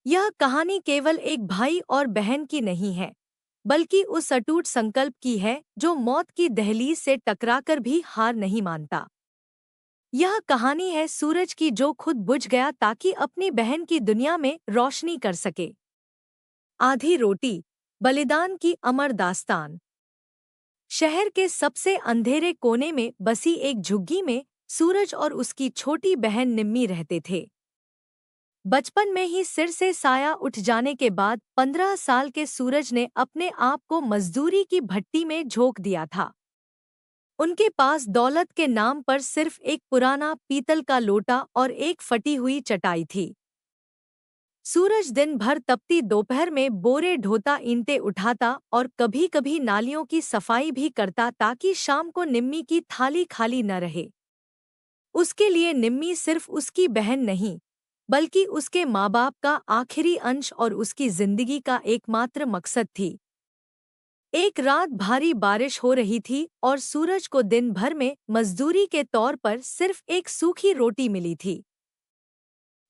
यह कहानी केवल एक भाई और बहन की नहीं है, बल्कि उस अटूट संकल्प की है जो मौत की दहलीज से टकराकर भी हार नहीं मानता। यह कहानी है सूरज की जो खुद बुझ गया ताकि अपनी बहन की दुनिया में रोशनी कर सके। आधी रोटी, बलिदान की अमर दास्तान। शहर के सबसे अंधेरे कोने में बसी एक झुग्गी में सूरज और उसकी छोटी बहन निम्मी रहते थे। बचपन में ही सिर से साया उठ जाने के बाद 15 साल के सूरज ने अपने आप को मजदूरी की भट्टी में झोंक दिया था। उनके पास दौलत के नाम पर सिर्फ एक पुराना पीतल का लोटा और एक फटी हुई चटाई थी। सूरज दिन भर तपती दोपहर में बोरे ढोता, ईंटें उठाता और कभी-कभी नालियों की सफाई भी करता ताकि शाम को निम्मी की थाली खाली न रहे। उसके लिए निम्मी सिर्फ उसकी बहन नहीं, बल्कि उसके माँ-बाप का आखिरी अंश और उसकी जिंदगी का एकमात्र मकसद थी। एक रात भारी बारिश हो रही थी और सूरज को दिन भर में मजदूरी के तौर पर सिर्फ एक सूखी रोटी मिली थी।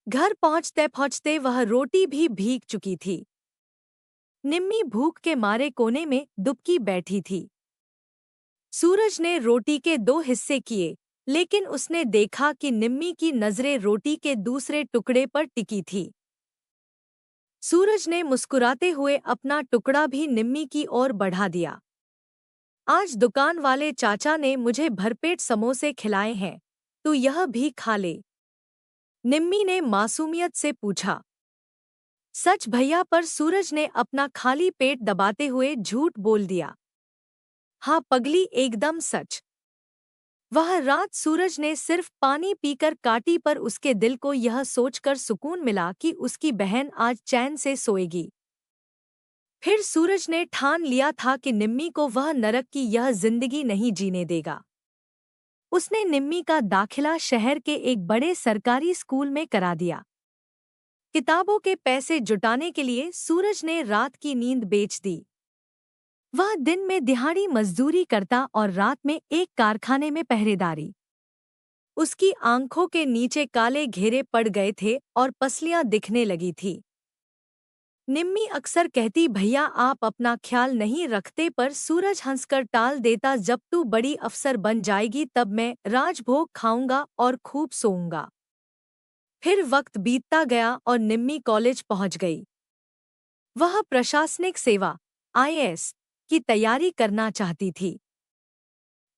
घर पहुंचते पहुंचते वह रोटी भी भीग चुकी थी। निम्मी भूख के मारे कोने में दुबकी बैठी थी। सूरज ने रोटी के दो हिस्से किए, लेकिन उसने देखा कि निम्मी की नजरें रोटी के दूसरे टुकड़े पर टिकी थी। सूरज ने मुस्कुराते हुए अपना टुकड़ा भी निम्मी की ओर बढ़ा दिया। आज दुकान वाले चाचा ने मुझे भरपेट समोसे खिलाए हैं, तू यह भी खा ले। निम्मी ने मासूमियत से पूछा। सच भैया, पर सूरज ने अपना खाली पेट दबाते हुए झूठ बोल दिया। हाँ पगली, एकदम सच। वह रात सूरज ने सिर्फ पानी पीकर काटी, पर उसके दिल को यह सोचकर सुकून मिला कि उसकी बहन आज चैन से सोएगी। फिर सूरज ने ठान लिया था कि निम्मी को वह नरक की यह जिंदगी नहीं जीने देगा। उसने निम्मी का दाखिला शहर के एक बड़े सरकारी स्कूल में करा दिया। किताबों के पैसे जुटाने के लिए सूरज ने रात की नींद बेच दी। वह दिन में दिहाड़ी मजदूरी करता और रात में एक कारखाने में पहरेदारी। उसकी आंखों के नीचे काले घेरे पड़ गए थे और पसलियां दिखने लगी थी। निम्मी अक्सर कहती, भैया आप अपना ख्याल नहीं रखते, पर सूरज हंसकर टाल देता, जब तू बड़ी अफसर बन जाएगी तब मैं राजभोग खाऊंगा और खूब सोऊंगा। फिर वक्त बीतता गया और निम्मी कॉलेज पहुंच गई। वह प्रशासनिक सेवा (आईएएस) की तैयारी करना चाहती थी।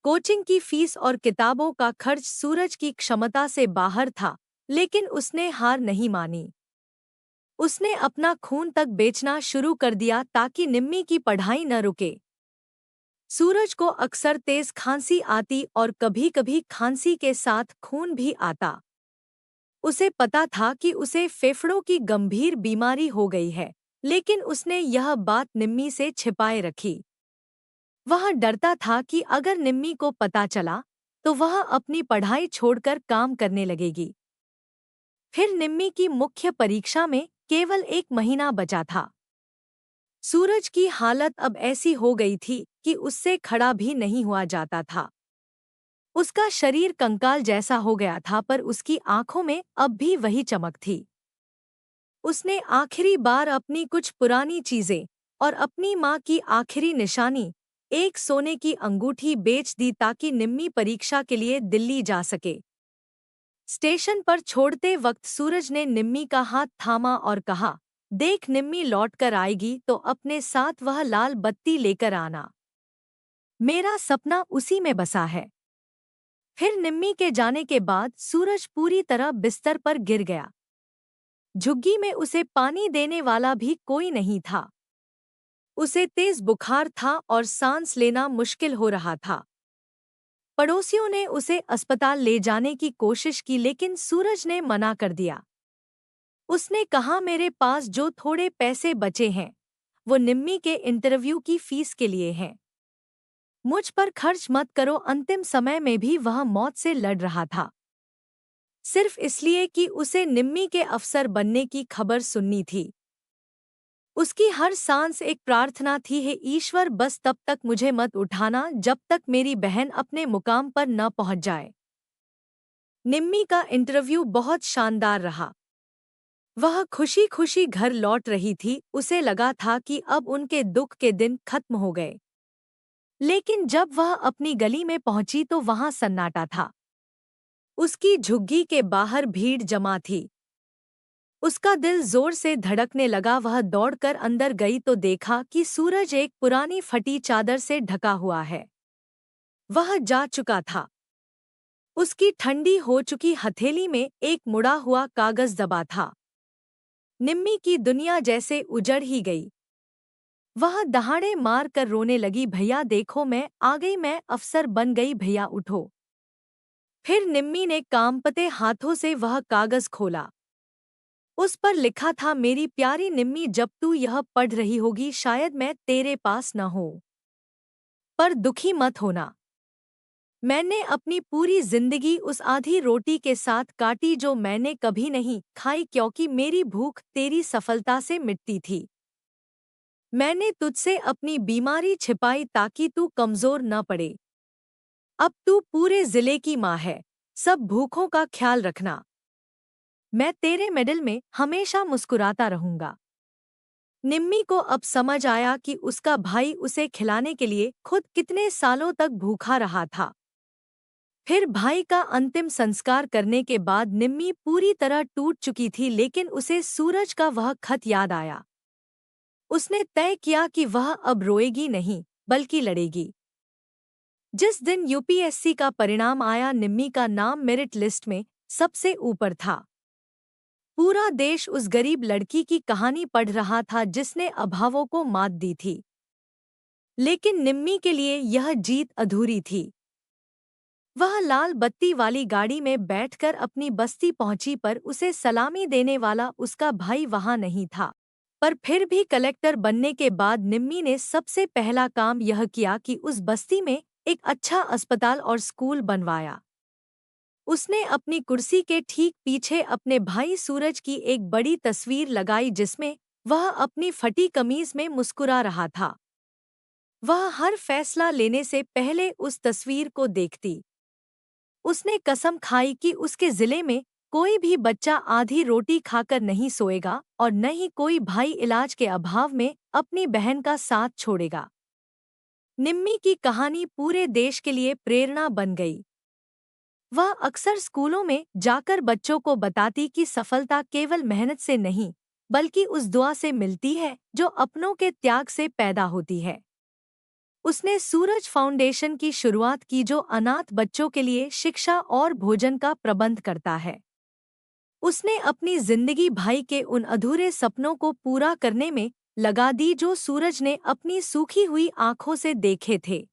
कोचिंग की फीस और किताबों का खर्च सूरज की क्षमता से बाहर था, लेकिन उसने हार नहीं मानी। उसने अपना खून तक बेचना शुरू कर दिया ताकि निम्मी की पढ़ाई न रुके। सूरज को अक्सर तेज खांसी आती और कभी-कभी खांसी के साथ खून भी आता। उसे पता था कि उसे फेफड़ों की गंभीर बीमारी हो गई है, लेकिन उसने यह बात निम्मी से छिपाए रखी। वह डरता था कि अगर निम्मी को पता चला, तो वह अपनी पढ़ाई छोड़कर काम करने लगेगी। फिर निम्मी की मुख्य परीक्षा में केवल 1 महीना बचा था। सूरज की हालत अब ऐसी हो गई थी कि उससे खड़ा भी नहीं हुआ जाता था। उसका शरीर कंकाल जैसा हो गया था, पर उसकी आंखों में अब भी वही चमक थी। उसने आखिरी बार अपनी कुछ पुरानी चीजें और अपनी माँ की आखिरी निशानी, एक सोने की अंगूठी, बेच दी ताकि निम्मी परीक्षा के लिए दिल्ली जा सके। स्टेशन पर छोड़ते वक्त सूरज ने निम्मी का हाथ थामा और कहा, देख निम्मी लौट कर आएगी तो अपने साथ वह लाल बत्ती लेकर आना। मेरा सपना उसी में बसा है। फिर निम्मी के जाने के बाद सूरज पूरी तरह बिस्तर पर गिर गया। झुग्गी में उसे पानी देने वाला भी कोई नहीं था। उसे तेज बुखार था और सांस लेना मुश्किल हो रहा था। पड़ोसियों ने उसे अस्पताल ले जाने की कोशिश की, लेकिन सूरज ने मना कर दिया। उसने कहा, मेरे पास जो थोड़े पैसे बचे हैं, वो निम्मी के इंटरव्यू की फीस के लिए हैं। मुझ पर खर्च मत करो। अंतिम समय में भी वह मौत से लड़ रहा था, सिर्फ इसलिए कि उसे निम्मी के अफसर बनने की खबर सुननी थी। उसकी हर सांस एक प्रार्थना थी, हे ईश्वर, बस तब तक मुझे मत उठाना जब तक मेरी बहन अपने मुकाम पर न पहुंच जाए। निम्मी का इंटरव्यू बहुत शानदार रहा। वह खुशी खुशी घर लौट रही थी। उसे लगा था कि अब उनके दुख के दिन खत्म हो गए। लेकिन जब वह अपनी गली में पहुंची तो वहां सन्नाटा था। उसकी झुग्गी के बाहर भीड़ जमा थी। उसका दिल जोर से धड़कने लगा। वह दौड़कर अंदर गई तो देखा कि सूरज एक पुरानी फटी चादर से ढका हुआ है। वह जा चुका था। उसकी ठंडी हो चुकी हथेली में एक मुड़ा हुआ कागज दबा था। निम्मी की दुनिया जैसे उजड़ ही गई। वह दहाड़े मार कर रोने लगी, भैया देखो मैं आ गई, मैं अफसर बन गई, भैया उठो। फिर निम्मी ने कांपते हाथों से वह कागज खोला। उस पर लिखा था, मेरी प्यारी निम्मी, जब तू यह पढ़ रही होगी शायद मैं तेरे पास न हो, पर दुखी मत होना। मैंने अपनी पूरी जिंदगी उस आधी रोटी के साथ काटी जो मैंने कभी नहीं खाई, क्योंकि मेरी भूख तेरी सफलता से मिटती थी। मैंने तुझसे अपनी बीमारी छिपाई ताकि तू कमजोर न पड़े। अब तू पूरे जिले की माँ है, सब भूखों का ख्याल रखना। मैं तेरे मेडल में हमेशा मुस्कुराता रहूंगा। निम्मी को अब समझ आया कि उसका भाई उसे खिलाने के लिए खुद कितने सालों तक भूखा रहा था। फिर भाई का अंतिम संस्कार करने के बाद निम्मी पूरी तरह टूट चुकी थी, लेकिन उसे सूरज का वह खत याद आया। उसने तय किया कि वह अब रोएगी नहीं, बल्कि लड़ेगी। जिस दिन यूपीएससी का परिणाम आया, निम्मी का नाम मेरिट लिस्ट में सबसे ऊपर था। पूरा देश उस गरीब लड़की की कहानी पढ़ रहा था जिसने अभावों को मात दी थी। लेकिन निम्मी के लिए यह जीत अधूरी थी। वह लाल बत्ती वाली गाड़ी में बैठकर अपनी बस्ती पहुंची, पर उसे सलामी देने वाला उसका भाई वहां नहीं था। पर फिर भी कलेक्टर बनने के बाद निम्मी ने सबसे पहला काम यह किया कि उस बस्ती में एक अच्छा अस्पताल और स्कूल बनवाया। उसने अपनी कुर्सी के ठीक पीछे अपने भाई सूरज की एक बड़ी तस्वीर लगाई जिसमें वह अपनी फटी कमीज में मुस्कुरा रहा था। वह हर फैसला लेने से पहले उस तस्वीर को देखती। उसने कसम खाई कि उसके जिले में कोई भी बच्चा आधी रोटी खाकर नहीं सोएगा और न ही कोई भाई इलाज के अभाव में अपनी बहन का साथ छोड़ेगा। निम्मी की कहानी पूरे देश के लिए प्रेरणा बन गई। वह अक्सर स्कूलों में जाकर बच्चों को बताती कि सफलता केवल मेहनत से नहीं, बल्कि उस दुआ से मिलती है जो अपनों के त्याग से पैदा होती है। उसने सूरज फाउंडेशन की शुरुआत की जो अनाथ बच्चों के लिए शिक्षा और भोजन का प्रबंध करता है। उसने अपनी जिंदगी भाई के उन अधूरे सपनों को पूरा करने में लगा दी जो सूरज ने अपनी सूखी हुई आंखों से देखे थे।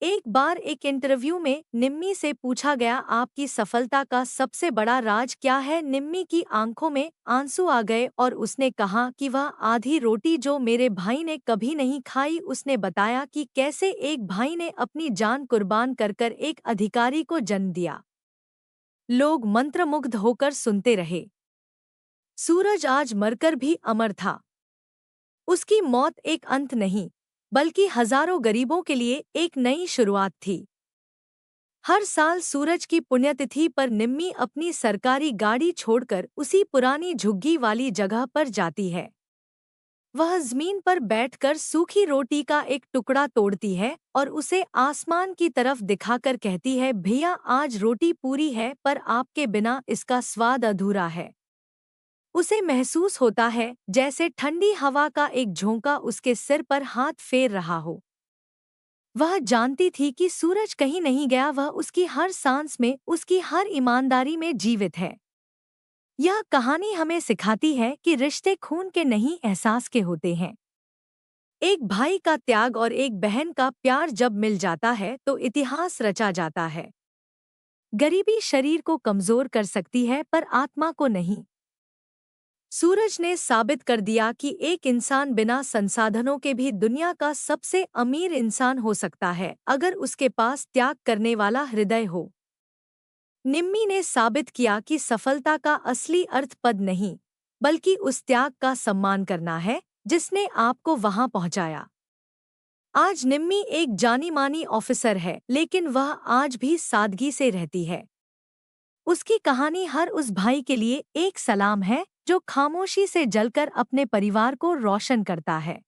एक बार एक इंटरव्यू में निम्मी से पूछा गया, आपकी सफलता का सबसे बड़ा राज क्या है? निम्मी की आंखों में आंसू आ गए और उसने कहा कि वह आधी रोटी जो मेरे भाई ने कभी नहीं खाई। उसने बताया कि कैसे एक भाई ने अपनी जान कुर्बान कर कर एक अधिकारी को जन्म दिया। लोग मंत्रमुग्ध होकर सुनते रहे। सूरज आज मरकर भी अमर था। उसकी मौत एक अंत नहीं, बल्कि हजारों गरीबों के लिए एक नई शुरुआत थी। हर साल सूरज की पुण्यतिथि पर निम्मी अपनी सरकारी गाड़ी छोड़कर उसी पुरानी झुग्गी वाली जगह पर जाती है। वह जमीन पर बैठकर सूखी रोटी का एक टुकड़ा तोड़ती है और उसे आसमान की तरफ दिखाकर कहती है, भैया आज रोटी पूरी है, पर आपके बिना इसका स्वाद अधूरा है। उसे महसूस होता है जैसे ठंडी हवा का एक झोंका उसके सिर पर हाथ फेर रहा हो। वह जानती थी कि सूरज कहीं नहीं गया, वह उसकी हर सांस में, उसकी हर ईमानदारी में जीवित है। यह कहानी हमें सिखाती है कि रिश्ते खून के नहीं, एहसास के होते हैं। एक भाई का त्याग और एक बहन का प्यार जब मिल जाता है तो इतिहास रचा जाता है। गरीबी शरीर को कमजोर कर सकती है पर आत्मा को नहीं। सूरज ने साबित कर दिया कि एक इंसान बिना संसाधनों के भी दुनिया का सबसे अमीर इंसान हो सकता है, अगर उसके पास त्याग करने वाला हृदय हो। निम्मी ने साबित किया कि सफलता का असली अर्थ पद नहीं, बल्कि उस त्याग का सम्मान करना है जिसने आपको वहां पहुंचाया। आज निम्मी एक जानी मानी ऑफिसर है, लेकिन वह आज भी सादगी से रहती है। उसकी कहानी हर उस भाई के लिए एक सलाम है जो खामोशी से जलकर अपने परिवार को रोशन करता है।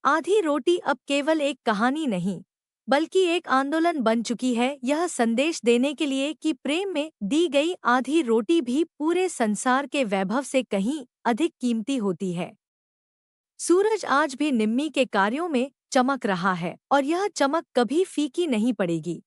आधी रोटी अब केवल एक कहानी नहीं, बल्कि एक आंदोलन बन चुकी है, यह संदेश देने के लिए कि प्रेम में दी गई आधी रोटी भी पूरे संसार के वैभव से कहीं अधिक कीमती होती है। सूरज आज भी निम्मी के कार्यों में चमक रहा है और यह चमक कभी फीकी नहीं पड़ेगी।